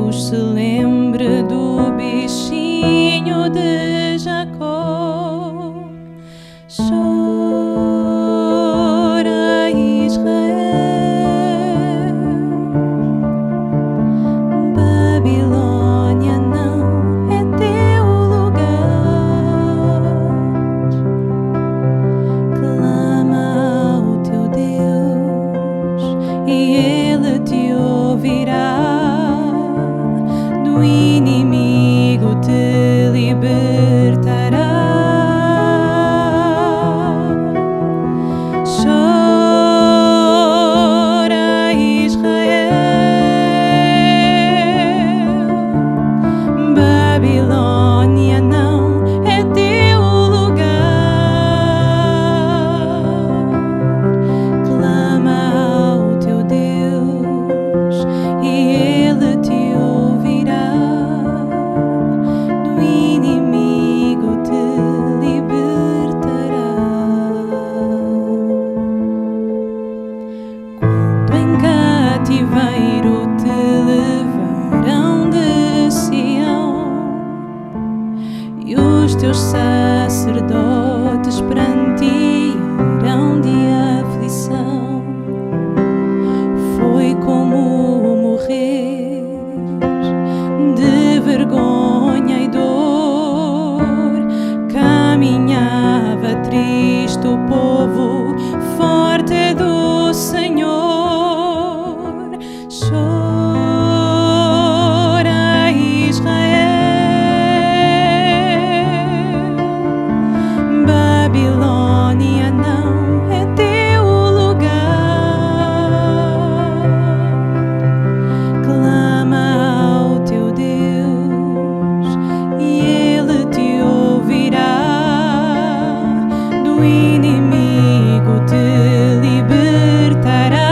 Deus se lembre do bichinho de Jacó. Chora, Israel. Babilônia não é teu lugar. Clama ao teu Deus e Ele te ouvirá. Do inimigo te libertará. Chora, Israel. Babilônia não é teu lugar. Clama ao teu Deus e Ele te ouvirá. Do inimigo te libertará. Quando em cativeiro te levarão de Sião e os teus sacerdotes prantearão de aflição, foi como morrer de vergonha e dor. Caminhava triste o povo forte do Senhor. Chora, Israel. Babilônia não é teu lugar. Clama ao teu Deus e Ele te ouvirá. Do inimigo te libertará.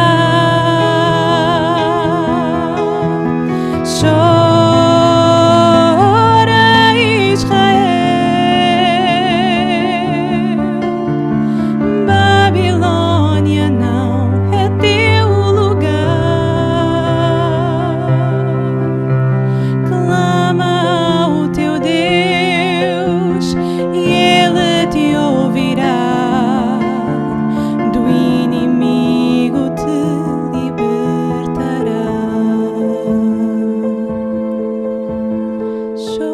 Chora, Israel. Babilônia não é teu lugar. Clama ao teu Deus e Ele te ouvirá. Do inimigo te libertará. Chora,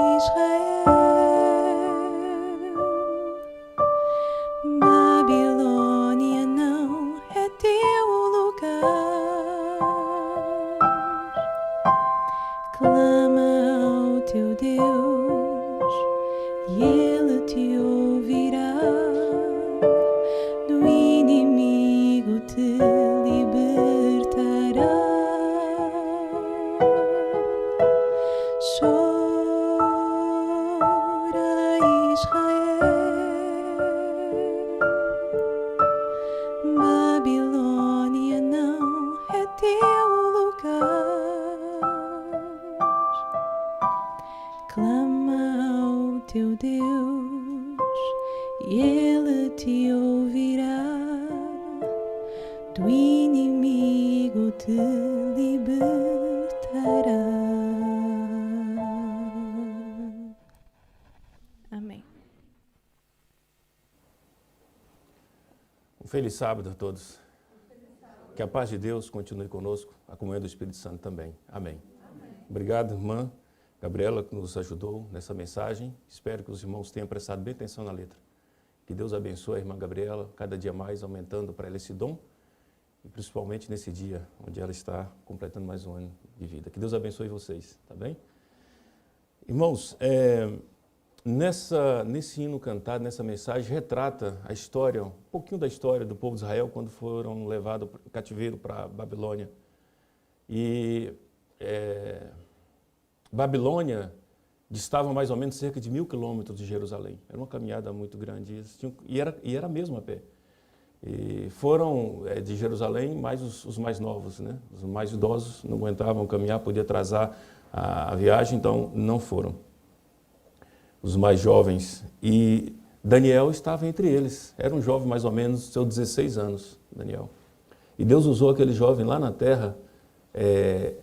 Israel. Babilônia não é teu lugar. Clama ao teu Deus e Ele te ouvirá. Do inimigo te libertará. Chora, Israel. Babilônia não é teu lugar. Clama ao teu Deus e Ele te ouvirá. Do inimigo te libertará. Amém. Um feliz sábado a todos. Que a paz de Deus continue conosco, a comunhão do Espírito Santo também. Amém. Obrigado, irmã Gabriela, que nos ajudou nessa mensagem. Espero que os irmãos tenham prestado bem atenção na letra. Que Deus abençoe a irmã Gabriela, cada dia mais aumentando para ela esse dom, e principalmente nesse dia, onde ela está completando mais um ano de vida. Que Deus abençoe vocês, tá bem? Irmãos, nesse hino cantado, nessa mensagem, retrata a história, um pouquinho da história do povo de Israel quando foram levados em cativeiro para Babilônia. E Babilônia distava mais ou menos cerca de 1000 quilômetros de Jerusalém. Era uma caminhada muito grande e era mesmo a pé. E foram de Jerusalém mais os mais novos, né? Os mais idosos não aguentavam caminhar, podia atrasar a viagem, então não foram. Os mais jovens. E Daniel estava entre eles. Era um jovem mais ou menos, seus 16 anos, Daniel. E Deus usou aquele jovem lá na terra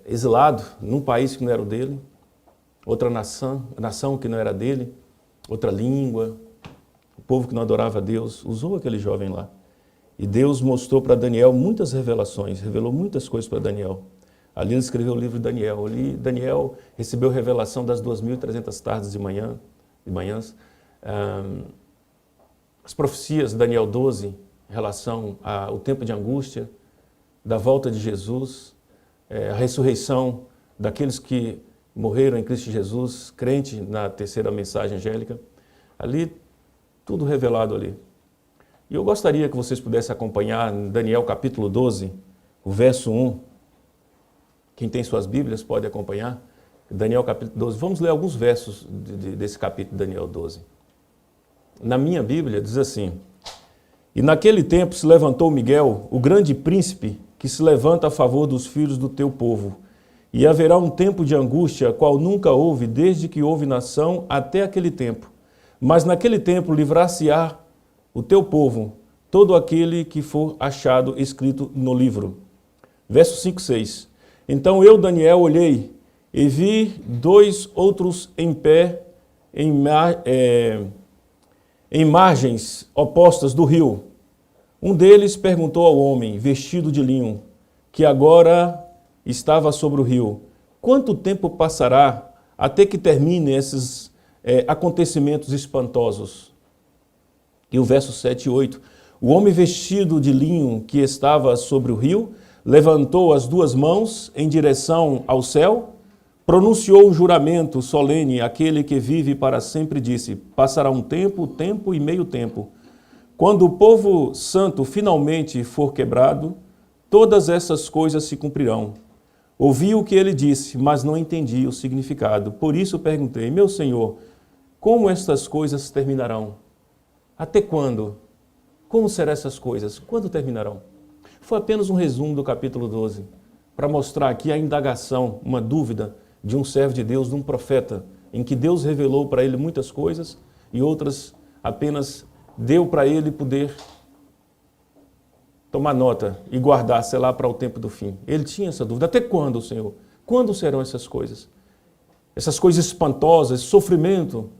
exilado num país que não era o dele, outra nação que não era dele, outra língua, o povo que não adorava a Deus, usou aquele jovem lá. E Deus mostrou para Daniel muitas revelações, revelou muitas coisas para Daniel. Ali ele escreveu o livro de Daniel. Ali Daniel recebeu revelação das 2.300 tardes de manhãs. As profecias de Daniel 12, em relação ao tempo de angústia, da volta de Jesus, a ressurreição daqueles que morreram em Cristo Jesus, crente na terceira mensagem angélica. Ali, tudo revelado ali. E eu gostaria que vocês pudessem acompanhar em Daniel capítulo 12, o verso 1. Quem tem suas Bíblias pode acompanhar. Daniel capítulo 12. Vamos ler alguns versos desse capítulo de Daniel 12. Na minha Bíblia diz assim: E naquele tempo se levantou Miguel, o grande príncipe, que se levanta a favor dos filhos do teu povo. E haverá um tempo de angústia, qual nunca houve, desde que houve nação até aquele tempo. Mas naquele tempo livrar-se-á o teu povo, todo aquele que for achado escrito no livro. Verso 5, 6. Então eu, Daniel, olhei e vi 2 outros em pé em margens opostas do rio. Um deles perguntou ao homem, vestido de linho, que agora estava sobre o rio: quanto tempo passará até que termine esses acontecimentos espantosos? E o verso 7 e 8. O homem vestido de linho que estava sobre o rio levantou as 2 mãos em direção ao céu, pronunciou um juramento solene àquele que vive para sempre, disse: passará um tempo, tempo e meio tempo. Quando o povo santo finalmente for quebrado, todas essas coisas se cumprirão. Ouvi o que ele disse, mas não entendi o significado. Por isso perguntei: meu Senhor, como estas coisas terminarão? Até quando? Como serão essas coisas? Quando terminarão? Foi apenas um resumo do capítulo 12, para mostrar aqui a indagação, uma dúvida de um servo de Deus, de um profeta, em que Deus revelou para ele muitas coisas e outras apenas deu para ele poder tomar nota e guardar, sei lá, para o tempo do fim. Ele tinha essa dúvida. Até quando, Senhor? Quando serão essas coisas? Essas coisas espantosas, esse sofrimento.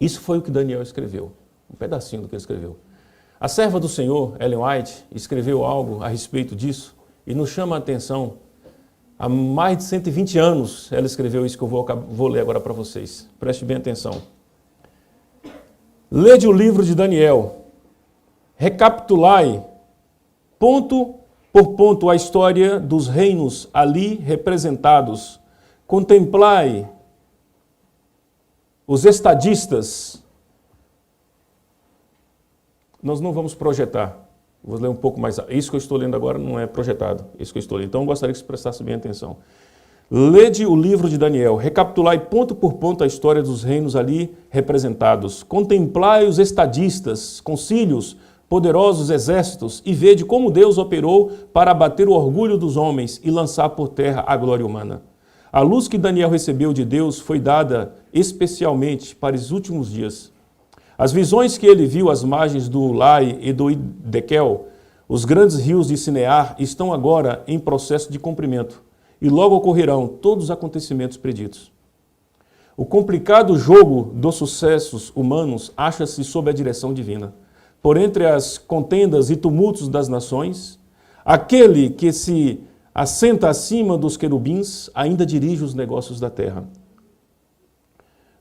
Isso foi o que Daniel escreveu, um pedacinho do que ele escreveu. A serva do Senhor, Ellen White, escreveu algo a respeito disso e nos chama a atenção. Há mais de 120 anos ela escreveu isso que eu vou ler agora para vocês. Preste bem atenção. Lede o livro de Daniel. Recapitulai, ponto por ponto, a história dos reinos ali representados. Contemplai os estadistas. Nós não vamos projetar. Vou ler um pouco mais. Isso que eu estou lendo agora não é projetado. Isso que eu estou lendo. Então eu gostaria que você prestasse bem atenção. Lede o livro de Daniel. Recapitulai ponto por ponto a história dos reinos ali representados. Contemplai os estadistas, concílios, poderosos exércitos, e vede como Deus operou para abater o orgulho dos homens e lançar por terra a glória humana. A luz que Daniel recebeu de Deus foi dada especialmente para os últimos dias. As visões que ele viu às margens do Lai e do Idekel, os grandes rios de Sinear, estão agora em processo de cumprimento, e logo ocorrerão todos os acontecimentos preditos. O complicado jogo dos sucessos humanos acha-se sob a direção divina. Por entre as contendas e tumultos das nações, aquele que se assenta acima dos querubins ainda dirige os negócios da terra.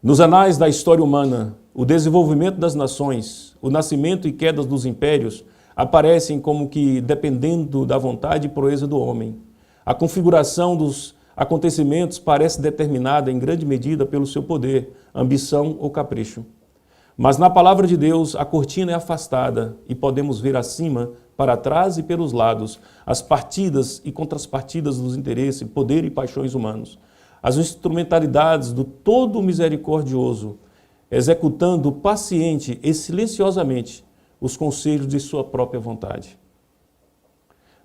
Nos anais da história humana, o desenvolvimento das nações, o nascimento e queda dos impérios aparecem como que dependendo da vontade e proeza do homem. A configuração dos acontecimentos parece determinada em grande medida pelo seu poder, ambição ou capricho. Mas na palavra de Deus a cortina é afastada e podemos ver acima, para trás e pelos lados, as partidas e contrapartidas dos interesses, poder e paixões humanos. As instrumentalidades do todo misericordioso, executando paciente e silenciosamente os conselhos de sua própria vontade.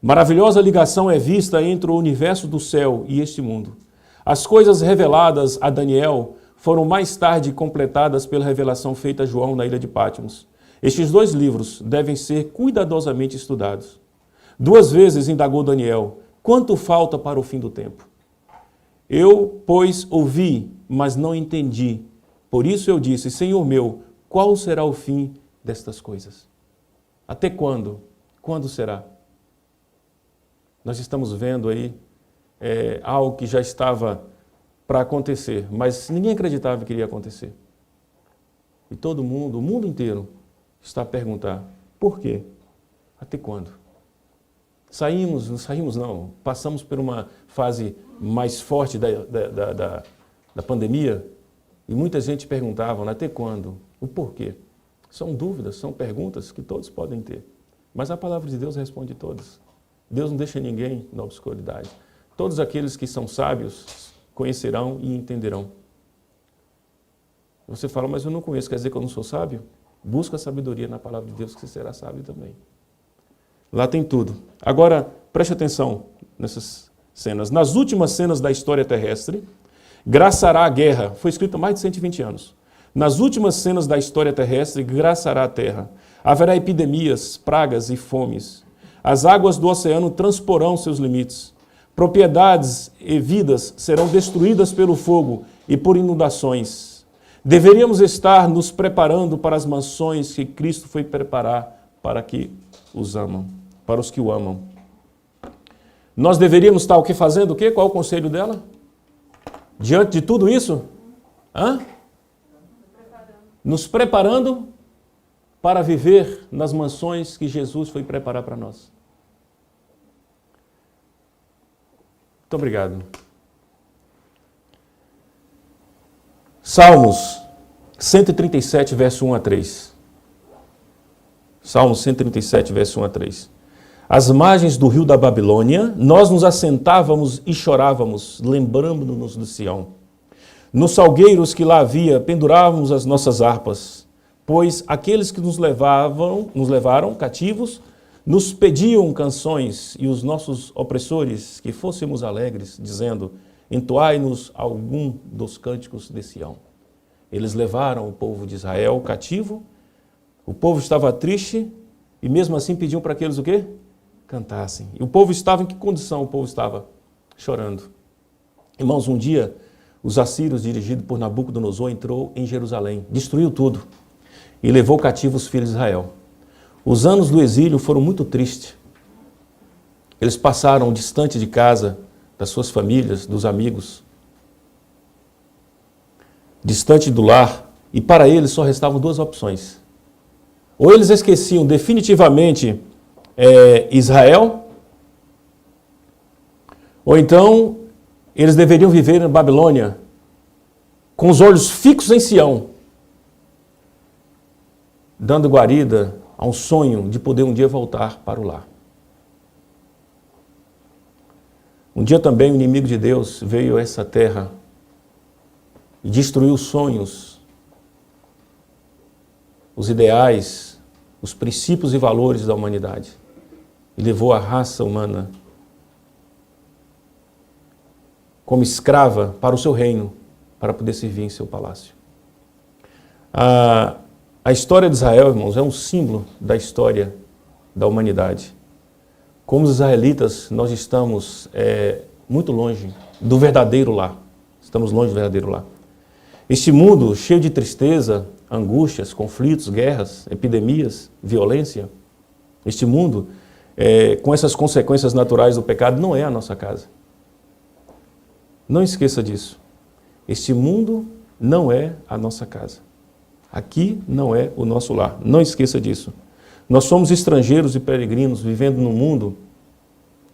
Maravilhosa ligação é vista entre o universo do céu e este mundo. As coisas reveladas a Daniel foram mais tarde completadas pela revelação feita a João na ilha de Patmos. Estes 2 livros devem ser cuidadosamente estudados. 2 vezes indagou Daniel: quanto falta para o fim do tempo? Eu, pois, ouvi, mas não entendi. Por isso eu disse: Senhor meu, qual será o fim destas coisas? Até quando? Quando será? Nós estamos vendo aí algo que já estava para acontecer, mas ninguém acreditava que iria acontecer. E todo mundo, o mundo inteiro, está a perguntar: por quê? Até quando? Não saímos não, passamos por uma fase mais forte da pandemia e muita gente perguntava: até quando? O porquê? São dúvidas, são perguntas que todos podem ter. Mas a palavra de Deus responde todas. Deus não deixa ninguém na obscuridade. Todos aqueles que são sábios conhecerão e entenderão. Você fala: mas eu não conheço, quer dizer que eu não sou sábio? Busca a sabedoria na palavra de Deus que você será sábio também. Lá tem tudo. Agora, preste atenção nessas cenas. Nas últimas cenas da história terrestre, graçará a guerra. Foi escrito há mais de 120 anos. Nas últimas cenas da história terrestre, graçará a terra. Haverá epidemias, pragas e fomes. As águas do oceano transporão seus limites. Propriedades e vidas serão destruídas pelo fogo e por inundações. Deveríamos estar nos preparando para as mansões que Cristo foi preparar para os que o amam. Nós deveríamos estar o que fazendo o quê? Qual o conselho dela? Diante de tudo isso? Nos preparando para viver nas mansões que Jesus foi preparar para nós. Muito obrigado. Salmos 137, verso 1 a 3. Salmos 137, verso 1 a 3. Às margens do rio da Babilônia, nós nos assentávamos e chorávamos, lembrando-nos do Sião. Nos salgueiros que lá havia, pendurávamos as nossas harpas, pois aqueles que nos levaram cativos, nos pediam canções, e os nossos opressores que fôssemos alegres, dizendo: entoai-nos algum dos cânticos de Sião. Eles levaram o povo de Israel cativo, o povo estava triste, e mesmo assim pediam para que eles o quê? Cantassem. E o povo estava em que condição? O povo estava chorando. Irmãos, um dia, os assírios, dirigidos por Nabucodonosor, entrou em Jerusalém, destruiu tudo e levou cativo os filhos de Israel. Os anos do exílio foram muito tristes. Eles passaram distante de casa, das suas famílias, dos amigos, distante do lar, e para eles só restavam 2 opções. Ou eles esqueciam definitivamente Israel, ou então eles deveriam viver na Babilônia com os olhos fixos em Sião, dando guarida a um sonho de poder um dia voltar para o lar. Um dia também o inimigo de Deus veio a essa terra e destruiu os sonhos, os ideais, os princípios e valores da humanidade. E levou a raça humana como escrava para o seu reino, para poder servir em seu palácio. A história de Israel, irmãos, é um símbolo da história da humanidade. Como os israelitas, nós estamos muito longe do verdadeiro lar. Estamos longe do verdadeiro lar. Este mundo cheio de tristeza, angústias, conflitos, guerras, epidemias, violência, este mundo, com essas consequências naturais do pecado, não é a nossa casa. Não esqueça disso. Este mundo não é a nossa casa. Aqui não é o nosso lar. Não esqueça disso. Nós somos estrangeiros e peregrinos vivendo num mundo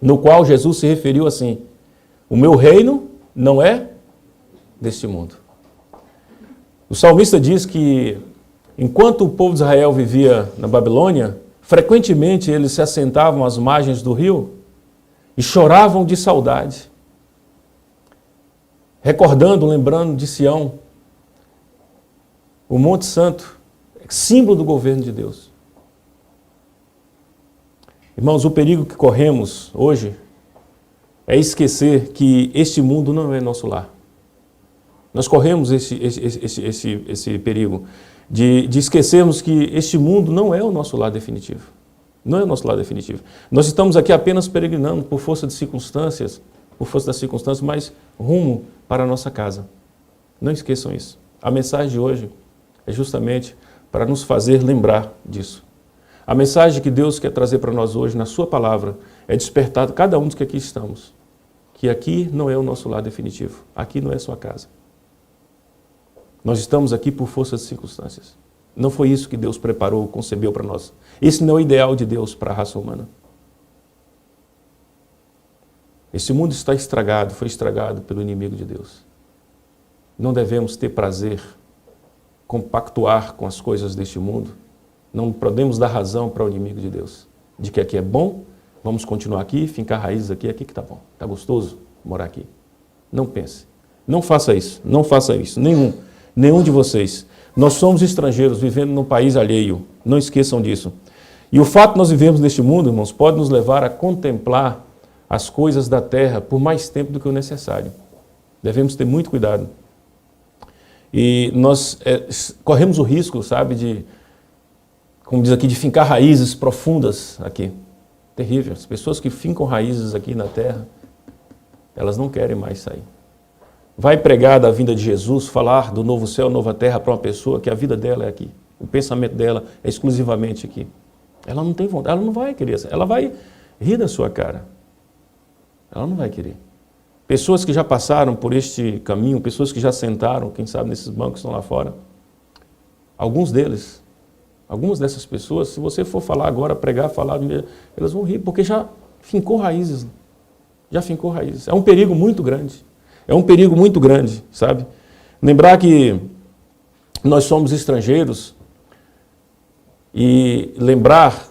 no qual Jesus se referiu assim: o meu reino não é deste mundo. O salmista diz que enquanto o povo de Israel vivia na Babilônia, frequentemente eles se assentavam às margens do rio e choravam de saudade, recordando, lembrando de Sião, o Monte Santo, símbolo do governo de Deus. Irmãos, o perigo que corremos hoje é esquecer que este mundo não é nosso lar. Nós corremos esse perigo de esquecermos que este mundo não é o nosso lar definitivo. Não é o nosso lar definitivo. Nós estamos aqui apenas peregrinando por força das circunstâncias, mas rumo para a nossa casa. Não esqueçam isso. A mensagem de hoje é justamente para nos fazer lembrar disso. A mensagem que Deus quer trazer para nós hoje, na sua palavra, é despertar cada um dos que aqui estamos. Que aqui não é o nosso lar definitivo. Aqui não é a sua casa. Nós estamos aqui por força das circunstâncias. Não foi isso que Deus preparou, concebeu para nós. Esse não é o ideal de Deus para a raça humana. Esse mundo está estragado, foi estragado pelo inimigo de Deus. Não devemos ter prazer, compactuar com as coisas deste mundo. Não podemos dar razão para o inimigo de Deus. De que aqui é bom, vamos continuar aqui, fincar raízes aqui que está bom. Está gostoso morar aqui. Não pense. Não faça isso. Não faça isso. Nenhum de vocês. Nós somos estrangeiros vivendo num país alheio. Não esqueçam disso. E o fato de nós vivemos neste mundo, irmãos, pode nos levar a contemplar as coisas da terra por mais tempo do que o necessário. Devemos ter muito cuidado. E nós corremos o risco, sabe, de, como diz aqui, de fincar raízes profundas aqui. Terrível. As pessoas que fincam raízes aqui na terra, elas não querem mais sair. Vai pregar da vinda de Jesus, falar do novo céu, nova terra para uma pessoa que a vida dela é aqui. O pensamento dela é exclusivamente aqui. Ela não tem vontade, ela não vai querer. Ela vai rir da sua cara. Ela não vai querer. Pessoas que já passaram por este caminho, pessoas que já sentaram, quem sabe, nesses bancos que estão lá fora. Algumas dessas pessoas, se você for falar agora, pregar, falar, elas vão rir, porque já fincou raízes. Já fincou raízes. É um perigo muito grande. É um perigo muito grande, sabe? Lembrar que nós somos estrangeiros e lembrar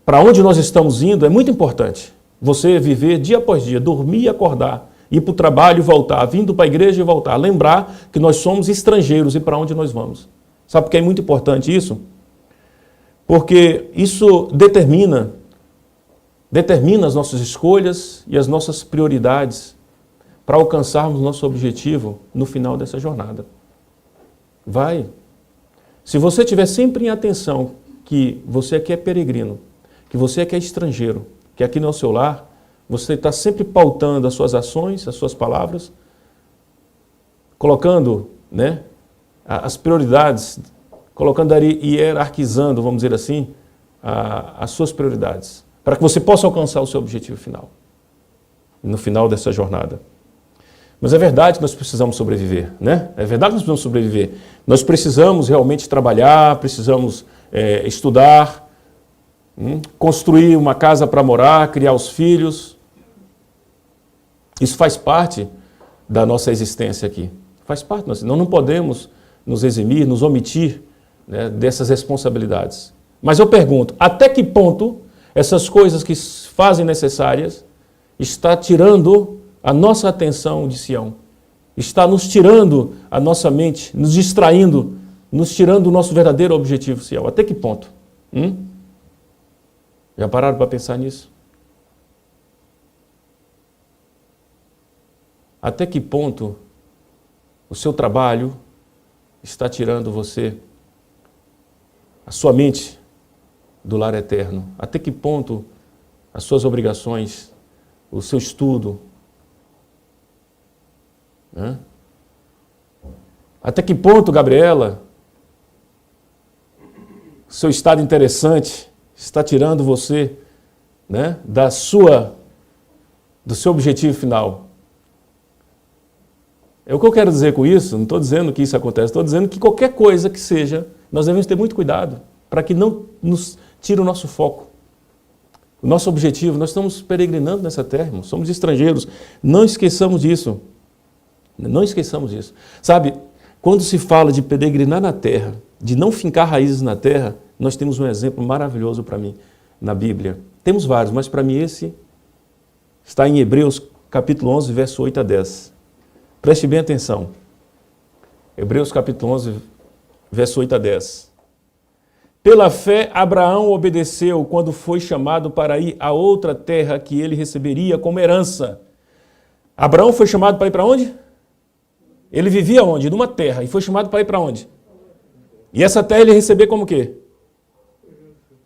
para onde nós estamos indo é muito importante. Você viver dia após dia, dormir e acordar, ir para o trabalho e voltar, vindo para a igreja e voltar. Lembrar que nós somos estrangeiros e para onde nós vamos. Sabe por que é muito importante isso? Porque isso determina as nossas escolhas e as nossas prioridades para alcançarmos nosso objetivo no final dessa jornada. Vai. Se você tiver sempre em atenção que você aqui é peregrino, que você aqui é estrangeiro, que aqui não é o seu lar, você está sempre pautando as suas ações, as suas palavras, colocando, né, as prioridades, colocando ali, hierarquizando, vamos dizer assim, as suas prioridades, para que você possa alcançar o seu objetivo final, no final dessa jornada. Mas é verdade que nós precisamos sobreviver, né? É verdade que nós precisamos sobreviver. Nós precisamos realmente trabalhar, precisamos estudar, construir uma casa para morar, criar os filhos. Isso faz parte da nossa existência aqui. Faz parte. Nós não podemos nos eximir, nos omitir, né, dessas responsabilidades. Mas eu pergunto, até que ponto essas coisas que fazem necessárias está tirando a nossa atenção de Sião, está nos tirando a nossa mente, nos distraindo, nos tirando o nosso verdadeiro objetivo, Sião. Até que ponto? Já pararam para pensar nisso? Até que ponto o seu trabalho está tirando você, a sua mente, do lar eterno? Até que ponto as suas obrigações, o seu estudo, até que ponto, Gabriela, seu estado interessante está tirando você, né, do seu objetivo final? É o que eu quero dizer com isso, não estou dizendo que isso acontece, estou dizendo que qualquer coisa que seja, nós devemos ter muito cuidado para que não nos tire o nosso foco. O nosso objetivo, nós estamos peregrinando nessa terra, irmãos, somos estrangeiros, não esqueçamos disso. Não esqueçamos disso. Sabe, quando se fala de peregrinar na terra, de não fincar raízes na terra, nós temos um exemplo maravilhoso para mim na Bíblia. Temos vários, mas para mim esse está em Hebreus capítulo 11, verso 8 a 10. Preste bem atenção. Hebreus capítulo 11, verso 8 a 10. Pela fé, Abraão obedeceu quando foi chamado para ir a outra terra que ele receberia como herança. Abraão foi chamado para ir para onde? Ele vivia onde? Numa terra. E foi chamado para ir para onde? E essa terra ele ia receber como o quê?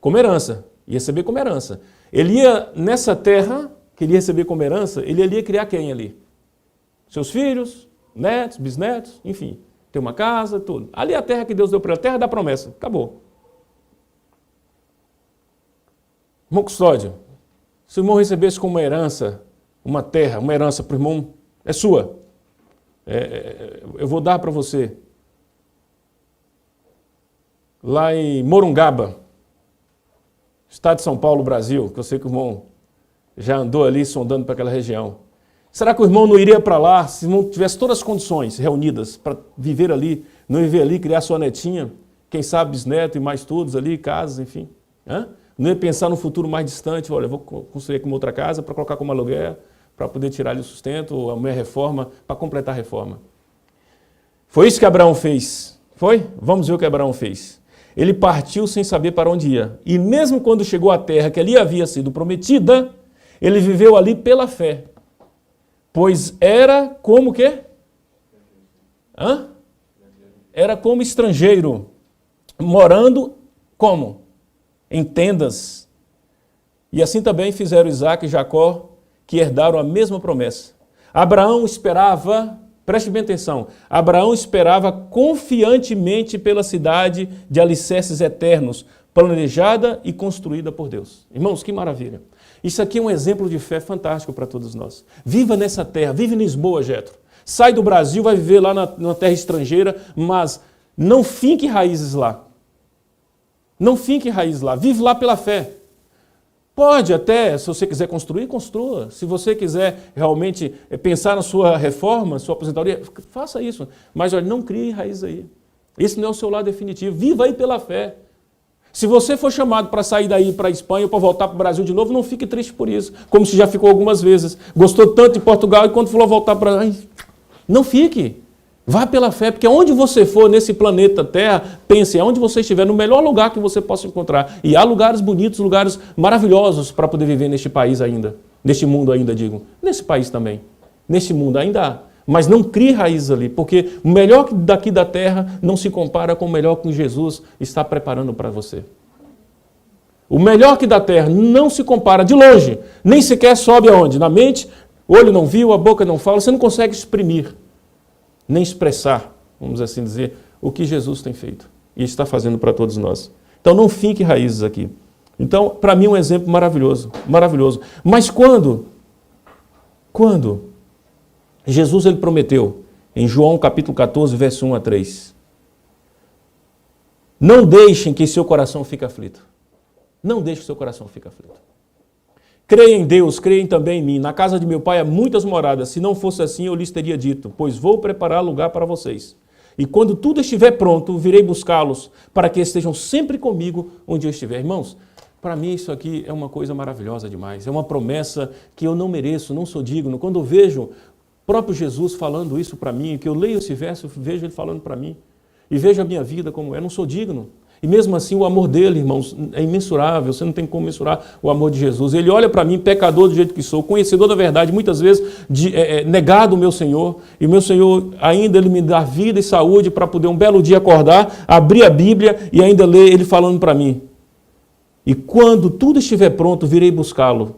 Como herança. Ia receber como herança. Ele ia, nessa terra, que ele ia receber como herança, ele ia criar quem ali? Seus filhos, netos, bisnetos, enfim. Ter uma casa, tudo. Ali é a terra que Deus deu para ele, a terra da promessa. Acabou. Irmão Custódio, se o irmão recebesse como herança uma terra, uma herança para o irmão, é sua. Eu vou dar para você. Lá em Morungaba, estado de São Paulo, Brasil, que eu sei que o irmão já andou ali sondando para aquela região. Será que o irmão não iria para lá se não tivesse todas as condições reunidas para viver ali, não viver ali, criar sua netinha, quem sabe bisneto e mais todos ali, casas, enfim. Não ia pensar no futuro mais distante, olha, eu vou construir aqui uma outra casa para colocar como aluguel, para poder tirar ali o sustento, a minha reforma, para completar a reforma. Foi isso que Abraão fez. Foi? Vamos ver o que Abraão fez. Ele partiu sem saber para onde ia. E mesmo quando chegou à terra que ali havia sido prometida, ele viveu ali pela fé. Pois era como o quê? Era como estrangeiro, morando como? Em tendas. E assim também fizeram Isaac e Jacó, que herdaram a mesma promessa. Abraão esperava, preste bem atenção, Abraão esperava confiantemente pela cidade de alicerces eternos, planejada e construída por Deus. Irmãos, que maravilha. Isso aqui é um exemplo de fé fantástico para todos nós. Viva nessa terra, vive em Lisboa, Jetro. Sai do Brasil, vai viver lá na terra estrangeira, mas não finque raízes lá. Não finque raízes lá, vive lá pela fé. Pode até, se você quiser construir, construa. Se você quiser realmente pensar na sua reforma, sua aposentadoria, faça isso. Mas olha, não crie raízes aí. Esse não é o seu lado definitivo. Viva aí pela fé. Se você for chamado para sair daí para a Espanha ou para voltar para o Brasil de novo, não fique triste por isso, como se já ficou algumas vezes. Gostou tanto de Portugal e quando for voltar para... Não fique. Vá pela fé, porque onde você for nesse planeta Terra, pense, aonde você estiver, no melhor lugar que você possa encontrar. E há lugares bonitos, lugares maravilhosos para poder viver neste país ainda. Neste mundo ainda, digo. Nesse país também. Neste mundo ainda há. Mas não crie raízes ali, porque o melhor daqui da terra não se compara com o melhor que Jesus está preparando para você. O melhor que da terra não se compara de longe, nem sequer sobe aonde? Na mente, o olho não viu, a boca não fala, você não consegue exprimir, nem expressar, vamos assim dizer, o que Jesus tem feito e está fazendo para todos nós. Então não fique raízes aqui. Então, para mim, um exemplo maravilhoso, maravilhoso. Mas quando Jesus ele prometeu, em João capítulo 14, verso 1 a 3, não deixem que seu coração fique aflito. Não deixe que seu coração fique aflito. Creia em Deus, creia também em mim. Na casa de meu pai há muitas moradas. Se não fosse assim, eu lhes teria dito, pois vou preparar lugar para vocês. E quando tudo estiver pronto, virei buscá-los, para que estejam sempre comigo onde eu estiver. Irmãos, para mim isso aqui é uma coisa maravilhosa demais. É uma promessa que eu não mereço, não sou digno. Quando eu vejo o próprio Jesus falando isso para mim, que eu leio esse verso, vejo ele falando para mim, e vejo a minha vida como é, não sou digno. E mesmo assim o amor dele, irmãos, é imensurável, você não tem como mensurar o amor de Jesus. Ele olha para mim, pecador do jeito que sou, conhecedor da verdade, muitas vezes negado o meu Senhor, e o meu Senhor ainda ele me dá vida e saúde para poder um belo dia acordar, abrir a Bíblia e ainda ler ele falando para mim. E quando tudo estiver pronto, virei buscá-lo,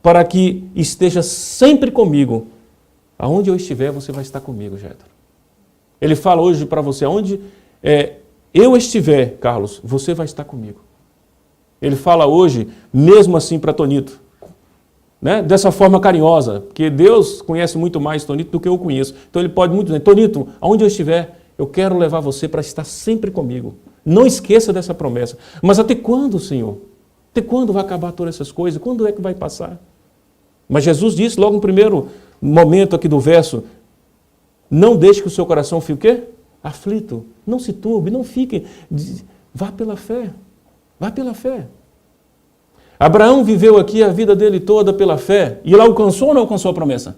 para que esteja sempre comigo. Aonde eu estiver, você vai estar comigo, Jetro. Ele fala hoje para você, aonde eu estiver, Carlos, você vai estar comigo. Ele fala hoje, mesmo assim para Tonito, né? Dessa forma carinhosa, porque Deus conhece muito mais Tonito do que eu conheço. Então ele pode muito dizer, Tonito, aonde eu estiver, eu quero levar você para estar sempre comigo. Não esqueça dessa promessa. Mas até quando, Senhor? Até quando vai acabar todas essas coisas? Quando é que vai passar? Mas Jesus disse logo no primeiro momento aqui do verso, não deixe que o seu coração fique o quê? Aflito. Não se turbe, não fique. Vá pela fé. Vá pela fé. Abraão viveu aqui a vida dele toda pela fé. E ele alcançou ou não alcançou a promessa?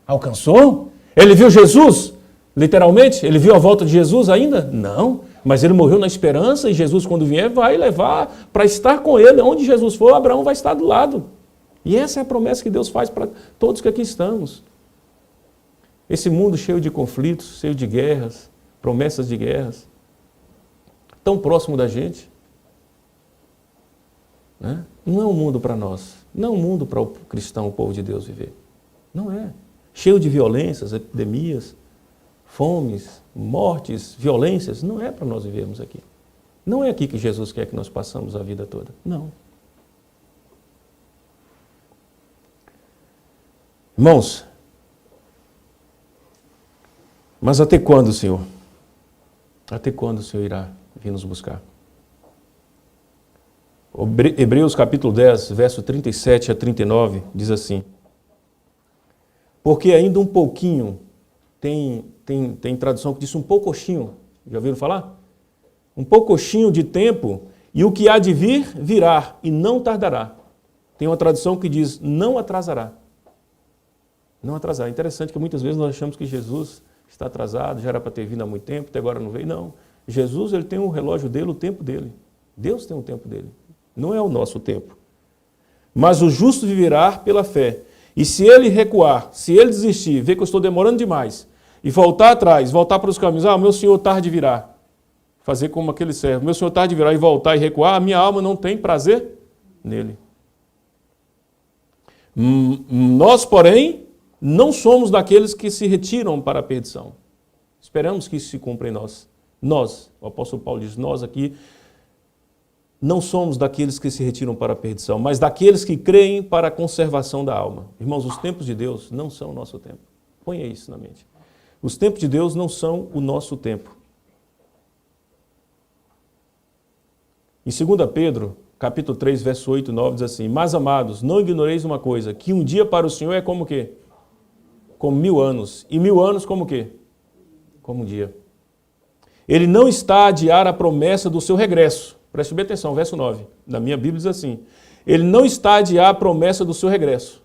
Alcançou? Ele viu Jesus? Literalmente? Ele viu a volta de Jesus ainda? Não. Mas ele morreu na esperança e Jesus, quando vier, vai levar para estar com ele. Onde Jesus for, Abraão vai estar do lado. E essa é a promessa que Deus faz para todos que aqui estamos. Esse mundo cheio de conflitos, cheio de guerras, promessas de guerras, tão próximo da gente. né? Não é um mundo para nós. Não é um mundo para o cristão, o povo de Deus viver. Não é. Cheio de violências, epidemias, fomes, mortes, violências. Não é para nós vivermos aqui. Não é aqui que Jesus quer que nós passamos a vida toda. Não. Irmãos, mas até quando, Senhor? Até quando o Senhor irá vir nos buscar? Hebreus capítulo 10, verso 37 a 39, diz assim: porque ainda um pouquinho, tem tradução que diz um poucochinho, já ouviram falar? Um poucochinho de tempo, e o que há de vir, virá, e não tardará. Tem uma tradução que diz, não atrasará. Não atrasará. É interessante que muitas vezes nós achamos que Jesus está atrasado, já era para ter vindo há muito tempo, até agora não veio. Não. Jesus, ele tem um relógio dele, o tempo dele. Deus tem um tempo dele. Não é o nosso tempo. Mas o justo viverá pela fé. E se ele recuar, se ele desistir, ver que eu estou demorando demais, e voltar atrás, voltar para os caminhos, meu Senhor tarde virá. Fazer como aquele servo, meu Senhor tarde virá, e voltar e recuar, a minha alma não tem prazer nele. Nós, porém, não somos daqueles que se retiram para a perdição. Esperamos que isso se cumpra em nós. Nós, o apóstolo Paulo diz, nós aqui, não somos daqueles que se retiram para a perdição, mas daqueles que creem para a conservação da alma. Irmãos, os tempos de Deus não são o nosso tempo. Ponha isso na mente. Os tempos de Deus não são o nosso tempo. Em 2 Pedro, capítulo 3, verso 8 e 9, diz assim: mas, amados, não ignoreis uma coisa, que um dia para o Senhor é como o quê? Como 1000 anos. E 1000 anos como o quê? Como um dia. Ele não está a adiar a promessa do seu regresso. Preste bem atenção, verso 9. Na minha Bíblia diz assim: ele não está a adiar a promessa do seu regresso,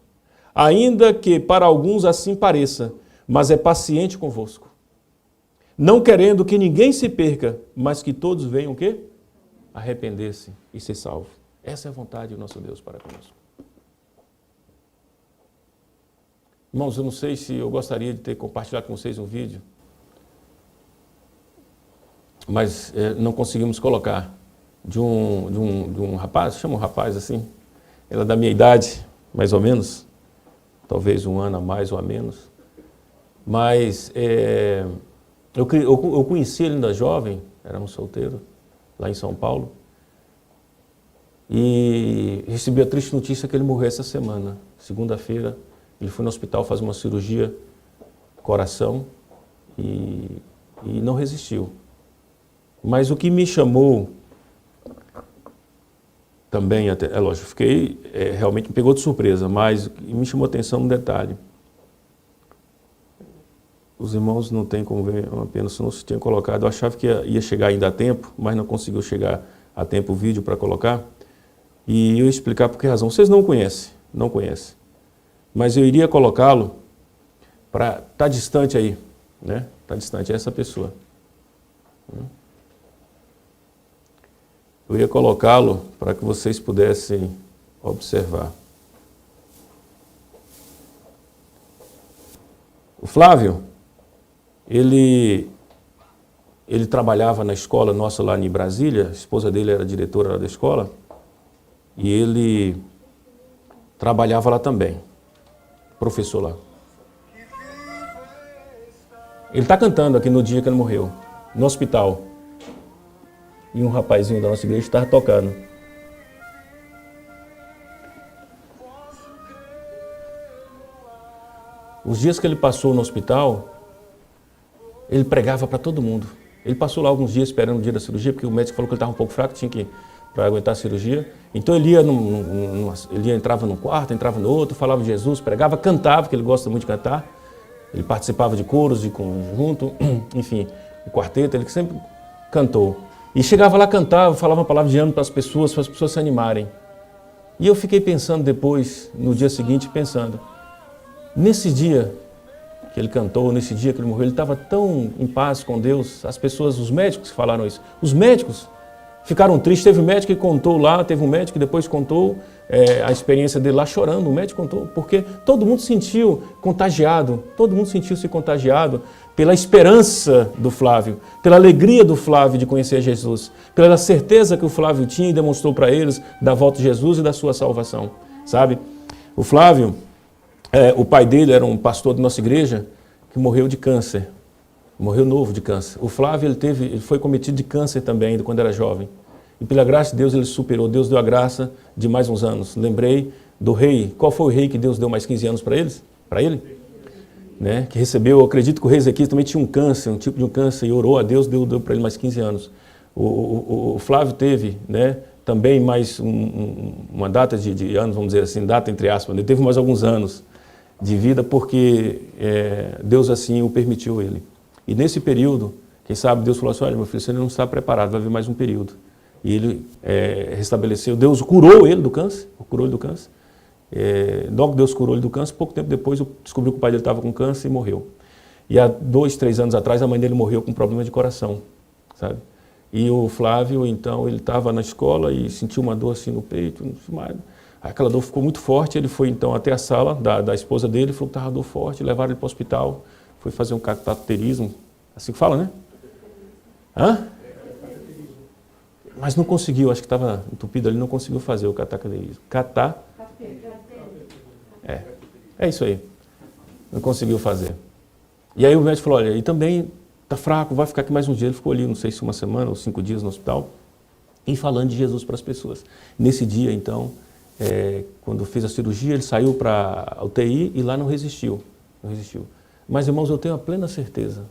ainda que para alguns assim pareça, mas é paciente convosco, não querendo que ninguém se perca, mas que todos venham o quê? Arrepender-se e ser salvo. Essa é a vontade do nosso Deus para conosco. Irmãos, eu não sei se eu gostaria de ter compartilhado com vocês um vídeo, mas não conseguimos colocar, de um rapaz, chama um rapaz assim, ele é da minha idade, mais ou menos, talvez um ano a mais ou a menos, mas eu conheci ele ainda jovem, era um solteiro, lá em São Paulo, e recebi a triste notícia que ele morreu essa semana, segunda-feira. Ele foi no hospital fazer uma cirurgia, coração, e não resistiu. Mas o que me chamou também, é lógico, fiquei, realmente me pegou de surpresa, mas o que me chamou a atenção um detalhe. Os irmãos não têm como ver, é uma pena, se não se tinha colocado. Eu achava que ia chegar ainda a tempo, mas não conseguiu chegar a tempo o vídeo para colocar. E eu ia explicar por que razão. Vocês não conhecem, não conhecem. Mas eu iria colocá-lo para estar distante aí, né? Está distante, é essa pessoa. Eu ia colocá-lo para que vocês pudessem observar. O Flávio, ele trabalhava na escola nossa lá em Brasília, a esposa dele era diretora lá da escola, e ele trabalhava lá também, professor lá. Ele está cantando aqui no dia que ele morreu, no hospital. E um rapazinho da nossa igreja estava tocando. Os dias que ele passou no hospital, ele pregava para todo mundo. Ele passou lá alguns dias esperando o dia da cirurgia, porque o médico falou que ele estava um pouco fraco, tinha que para aguentar a cirurgia. Então ele entrava num quarto, entrava no outro, falava de Jesus, pregava, cantava, porque ele gosta muito de cantar. Ele participava de coros, de conjunto, enfim, de quarteto, ele sempre cantou. E chegava lá, cantava, falava uma palavra de ânimo para as pessoas se animarem. E eu fiquei pensando depois, no dia seguinte, pensando, nesse dia que ele cantou, nesse dia que ele morreu, ele estava tão em paz com Deus, as pessoas, os médicos falaram isso, os médicos ficaram tristes, teve um médico que contou lá, teve um médico que depois contou a experiência dele lá chorando, o médico contou, porque todo mundo se sentiu contagiado, todo mundo sentiu-se contagiado pela esperança do Flávio, pela alegria do Flávio de conhecer Jesus, pela certeza que o Flávio tinha e demonstrou para eles da volta de Jesus e da sua salvação, sabe? O Flávio, o pai dele era um pastor da nossa igreja que morreu de câncer, morreu novo de câncer. O Flávio, ele foi cometido de câncer também, quando era jovem. E pela graça de Deus ele superou. Deus deu a graça de mais uns anos. Lembrei do rei. Qual foi o rei que Deus deu mais 15 anos para eles? Para ele? Né? Que recebeu, eu acredito que o rei Ezequias também tinha um câncer, um tipo de um câncer, e orou a Deus, deu para ele mais 15 anos. O Flávio teve, né, também mais uma data de anos, vamos dizer assim, data entre aspas, ele teve mais alguns anos de vida porque Deus assim o permitiu ele. E nesse período, quem sabe Deus falou assim, olha meu filho, você não está preparado, vai haver mais um período. E ele restabeleceu, Deus curou ele do câncer, logo Deus curou ele do câncer, pouco tempo depois descobriu que o pai dele estava com câncer e morreu. E há 2, 3 anos atrás a mãe dele morreu com problema de coração, sabe? E o Flávio, então, ele estava na escola e sentiu uma dor assim no peito, aquela dor ficou muito forte, ele foi então até a sala da esposa dele, falou que estava dor forte, levaram ele para o hospital, foi fazer um cateterismo, assim que fala, né? Hã? Mas não conseguiu, acho que estava entupido ali, não conseguiu fazer o cateterismo. É isso aí. Não conseguiu fazer. E aí o médico falou, olha, e também está fraco, vai ficar aqui mais um dia. Ele ficou ali, não sei se 1 semana ou 5 dias no hospital, e falando de Jesus para as pessoas. Nesse dia, então, quando fez a cirurgia, ele saiu para a UTI e lá não resistiu. Mas, irmãos, eu tenho a plena certeza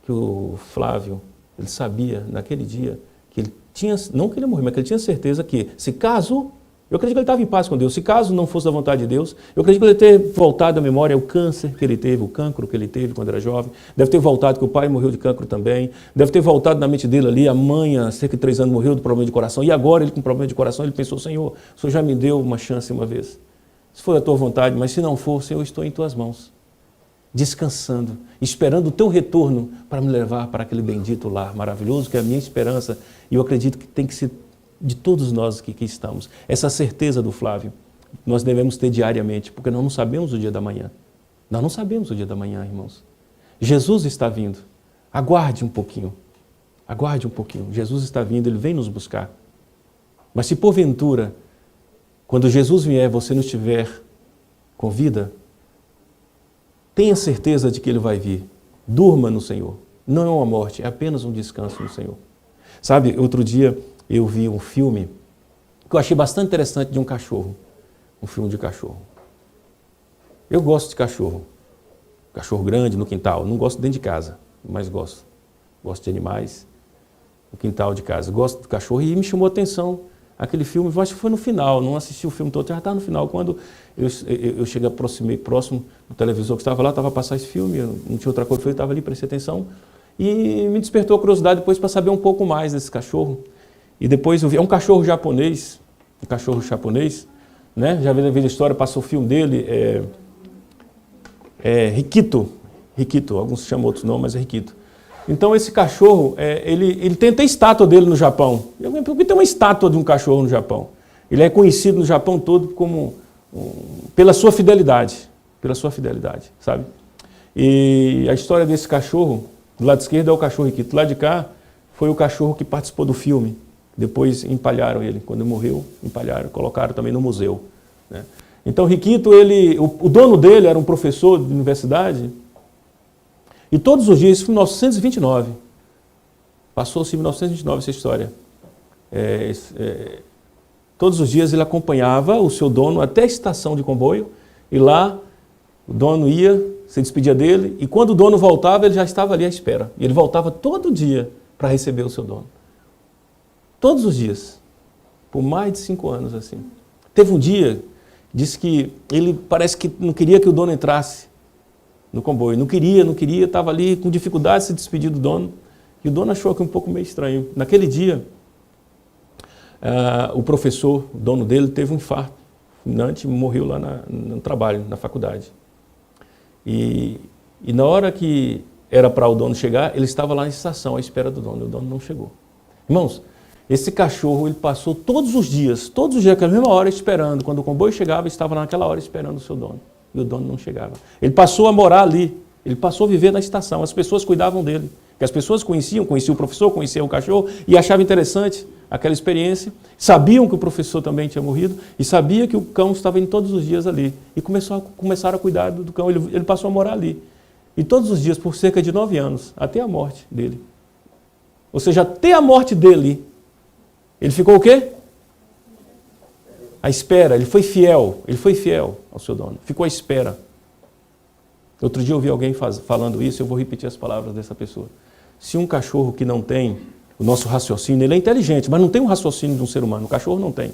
que o Flávio, ele sabia naquele dia que ele tinha, não que ele morreu, mas que ele tinha certeza que, se caso, eu acredito que ele estava em paz com Deus, se caso não fosse da vontade de Deus, eu acredito que ele ter voltado à memória o câncer que ele teve, o cancro que ele teve quando era jovem, deve ter voltado que o pai morreu de cancro também, deve ter voltado na mente dele ali, a mãe há cerca de 3 anos morreu de problema de coração, e agora ele com problema de coração, ele pensou, Senhor, o Senhor já me deu uma chance uma vez, se for a tua vontade, mas se não for, Senhor, eu estou em tuas mãos, descansando, esperando o teu retorno para me levar para aquele bendito lar maravilhoso, que é a minha esperança, e eu acredito que tem que ser de todos nós que aqui estamos. Essa certeza do Flávio, nós devemos ter diariamente, porque nós não sabemos o dia da manhã. Nós não sabemos o dia da manhã, irmãos. Jesus está vindo. Aguarde um pouquinho. Aguarde um pouquinho. Jesus está vindo, Ele vem nos buscar. Mas se porventura, quando Jesus vier, você não estiver com vida, tenha certeza de que Ele vai vir. Durma no Senhor. Não é uma morte, é apenas um descanso no Senhor. Sabe, outro dia eu vi um filme que eu achei bastante interessante de um cachorro. Um filme de cachorro. Eu gosto de cachorro. Cachorro grande no quintal. Não gosto dentro de casa, mas gosto. Gosto de animais no quintal de casa. Gosto do cachorro e me chamou a atenção aquele filme. Eu acho que foi no final, não assisti o filme todo, já estava no final. Quando eu cheguei, aproximei próximo do televisor que estava lá, estava a passar esse filme, eu não tinha outra coisa, eu estava ali, prestei atenção. E me despertou a curiosidade depois para saber um pouco mais desse cachorro. E depois eu vi, é um cachorro japonês, né? Já vi a história, passou o filme dele, Rikito, alguns chamam outros nomes, mas é Rikito. Então esse cachorro, ele tem até estátua dele no Japão. Por que tem uma estátua de um cachorro no Japão? Ele é conhecido no Japão todo como pela sua fidelidade, sabe? E a história desse cachorro, do lado esquerdo é o cachorro Rikito, do lado de cá foi o cachorro que participou do filme. Depois empalharam ele, quando ele morreu, empalharam, colocaram também no museu, né? Então Rikito, o dono dele era um professor de universidade, e todos os dias, isso foi em 1929, passou-se em 1929 essa história, todos os dias ele acompanhava o seu dono até a estação de comboio, e lá o dono ia, se despedia dele, e quando o dono voltava, ele já estava ali à espera, e ele voltava todo dia para receber o seu dono. Todos os dias, por mais de 5 anos assim. Teve um dia, disse que ele parece que não queria que o dono entrasse no comboio. Não queria, estava ali com dificuldade de se despedir do dono. E o dono achou que um pouco meio estranho. Naquele dia, o professor, o dono dele, teve um infarto fulminante e morreu lá no trabalho, na faculdade. E na hora que era para o dono chegar, ele estava lá na estação à espera do dono. E o dono não chegou. Irmãos, Esse cachorro, ele passou todos os dias, aquela mesma hora esperando. Quando o comboio chegava, estava naquela hora esperando o seu dono. E o dono não chegava. Ele passou a morar ali. Ele passou a viver na estação. As pessoas cuidavam dele. Porque as pessoas conheciam o professor, conheciam o cachorro e achavam interessante aquela experiência. Sabiam que o professor também tinha morrido e sabia que o cão estava indo todos os dias ali. E começaram a cuidar do cão. Ele passou a morar ali. E todos os dias, por cerca de 9 anos, até a morte dele. Ou seja, até a morte dele, ele ficou o quê? À espera. Ele foi fiel ao seu dono. Ficou à espera. Outro dia eu ouvi alguém falando isso, eu vou repetir as palavras dessa pessoa. Se um cachorro que não tem o nosso raciocínio, ele é inteligente, mas não tem o raciocínio de um ser humano, o cachorro não tem.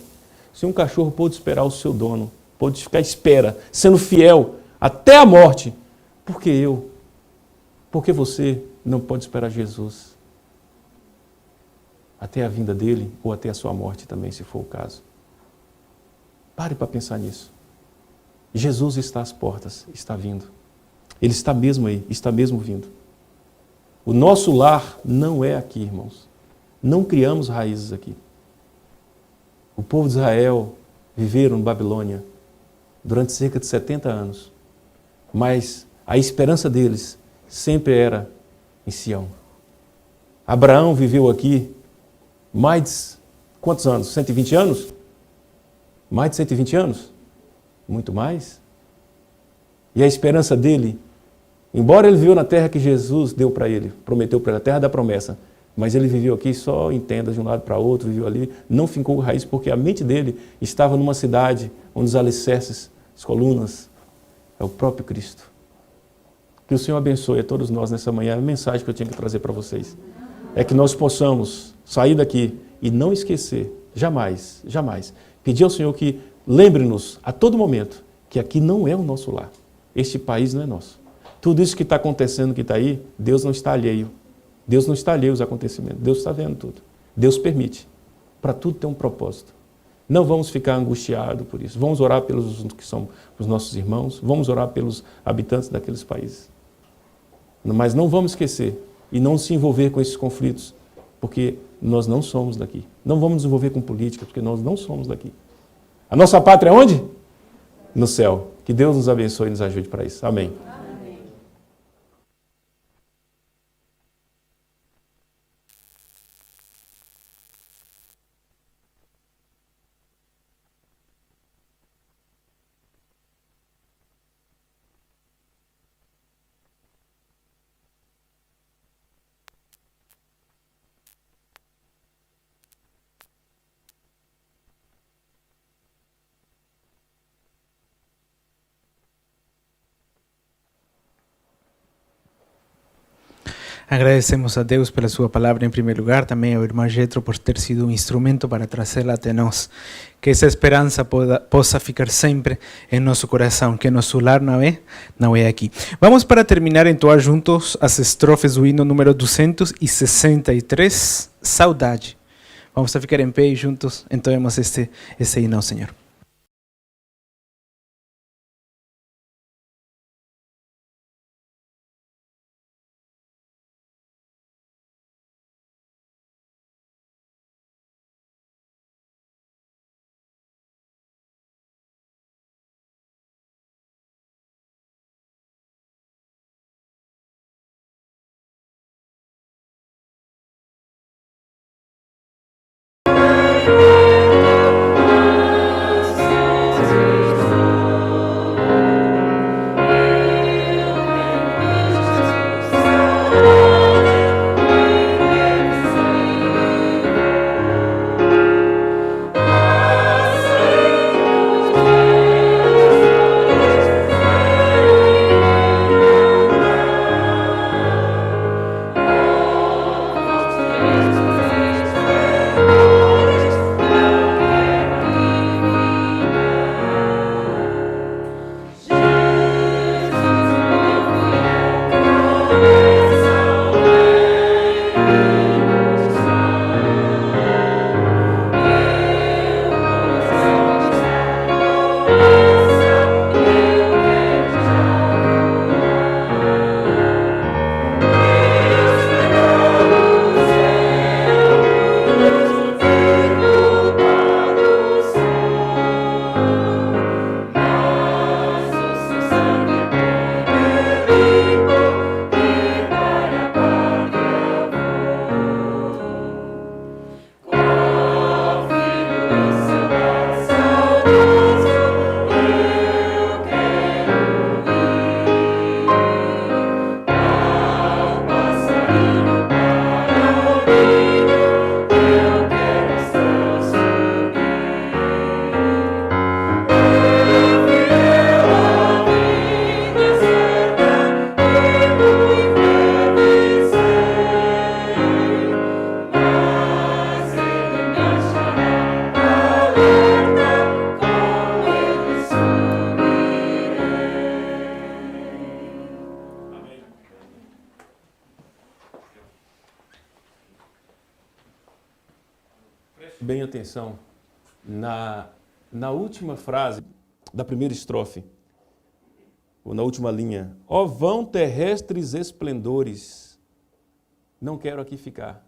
Se um cachorro pôde esperar o seu dono, pôde ficar à espera, sendo fiel até a morte, por que eu? Por que você não pode esperar Jesus? Até a vinda dele ou até a sua morte também, se for o caso. Pare para pensar nisso. Jesus está às portas, está vindo. Ele está mesmo aí, está mesmo vindo. O nosso lar não é aqui, irmãos. Não criamos raízes aqui. O povo de Israel viveram em Babilônia durante cerca de 70 anos. Mas a esperança deles sempre era em Sião. Abraão viveu aqui mais de quantos anos? 120 anos? Mais de 120 anos? Muito mais. E a esperança dele, embora ele viveu na terra que Jesus deu para ele, prometeu para ele, a terra da promessa, mas ele viveu aqui só em tendas de um lado para outro, viveu ali, não fincou raiz, porque a mente dele estava numa cidade onde os alicerces, as colunas, é o próprio Cristo. Que o Senhor abençoe a todos nós nessa manhã. A mensagem que eu tinha que trazer para vocês é que nós possamos sair daqui e não esquecer, jamais, jamais, pedir ao Senhor que lembre-nos a todo momento que aqui não é o nosso lar. Este país não é nosso. Tudo isso que está acontecendo, que está aí, Deus não está alheio. Deus não está alheio aos acontecimentos. Deus está vendo tudo. Deus permite. Para tudo ter um propósito. Não vamos ficar angustiados por isso. Vamos orar pelos que são os nossos irmãos. Vamos orar pelos habitantes daqueles países. Mas não vamos esquecer e não se envolver com esses conflitos, porque nós não somos daqui. Não vamos nos envolver com política, porque nós não somos daqui. A nossa pátria é onde? No céu. Que Deus nos abençoe e nos ajude para isso. Amém. Agradecemos a Deus pela sua palavra em primeiro lugar, também ao irmão Jetro por ter sido um instrumento para trazê-la até nós. Que essa esperança possa ficar sempre em nosso coração, que nosso lar não é aqui. Vamos para terminar entoar juntos as estrofes do hino número 263, Saudade. Vamos a ficar em pé e juntos entoemos esse hino ao Senhor. bem atenção na última frase da primeira estrofe, ou na última linha. Ó vão terrestres esplendores, não quero aqui ficar.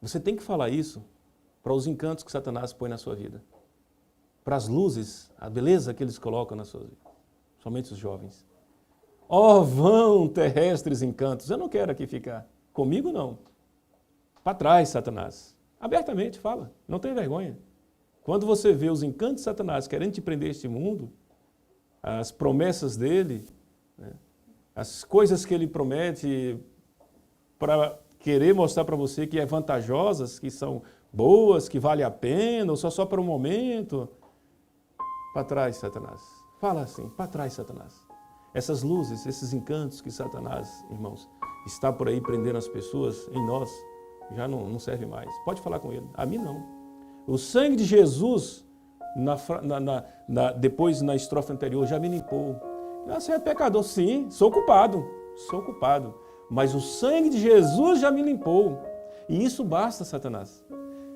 Você tem que falar isso para os encantos que Satanás põe na sua vida, para as luzes, a beleza que eles colocam na sua vida, somente os jovens. Ó vão terrestres encantos, eu não quero aqui ficar. Comigo não. Para trás, Satanás. Abertamente fala, não tenha vergonha. Quando você vê os encantos de Satanás querendo te prender a este mundo, as promessas dele, né, as coisas que ele promete para querer mostrar para você que é vantajosas, que são boas, que vale a pena, ou só para um momento, para trás, Satanás. Fala assim, para trás, Satanás. Essas luzes, esses encantos que Satanás, irmãos, está por aí prendendo as pessoas, em nós, já não serve mais. Pode falar com ele, a mim não. O sangue de Jesus, depois na estrofe anterior, já me limpou. Você é pecador? Sim, sou culpado. Mas o sangue de Jesus já me limpou. E isso basta, Satanás.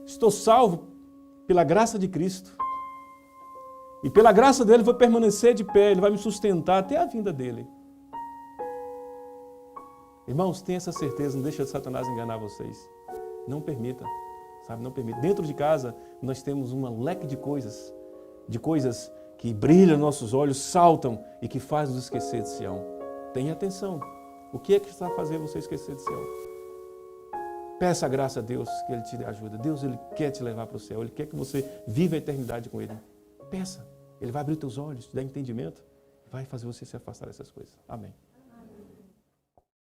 Estou salvo pela graça de Cristo. E pela graça dele vou permanecer de pé, ele vai me sustentar até a vinda dele. Irmãos, tenha essa certeza, não deixa Satanás enganar vocês. Não permita. Sabe, não permite. Dentro de casa, nós temos um leque de coisas que brilham nos nossos olhos, saltam e que faz nos esquecer de Sião. Tenha atenção. O que é que está fazendo você esquecer de Sião? Peça a graça a Deus que Ele te dê ajuda. Deus, Ele quer te levar para o céu. Ele quer que você viva a eternidade com Ele. Peça. Ele vai abrir teus olhos, te dar entendimento e vai fazer você se afastar dessas coisas. Amém.